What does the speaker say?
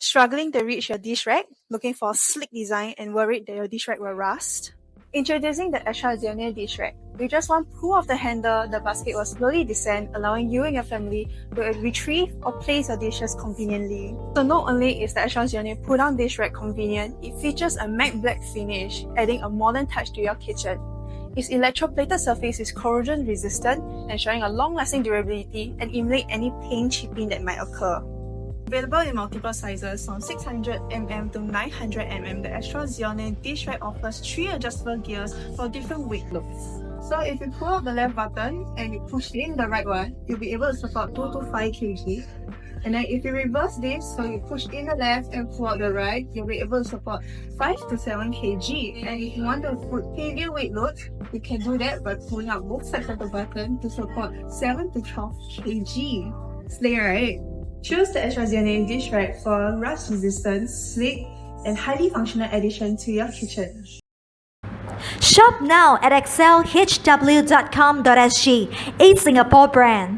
Struggling to reach your dish rack, looking for a sleek design and worried that your dish rack will rust? Introducing the Estrazione dish rack. With just one pull of the handle, the basket will slowly descend, allowing you and your family to retrieve or place your dishes conveniently. So not only is the Estrazione pull-down dish rack convenient, it features a matte black finish, adding a modern touch to your kitchen. Its electroplated surface is corrosion resistant, ensuring a long-lasting durability and eliminate any paint chipping that might occur. Available in multiple sizes from 600mm to 900mm, the Estrazione dish rack offers 3 adjustable gears for different weight loads. So if you pull out the left button and you push in the right one, you'll be able to support 2 to 5 kg. And then if you reverse this, so you push in the left and pull out the right, you'll be able to support 5 to 7 kg. And if you want to put heavier weight loads, you can do that by pulling out both sides of the button to support 7 to 12 kg. Slay, right? Choose the Estrazione dish rack for a rust-resistant, sleek, and highly functional addition to your kitchen. Shop now at excelhw.com.sg, a Singapore brand.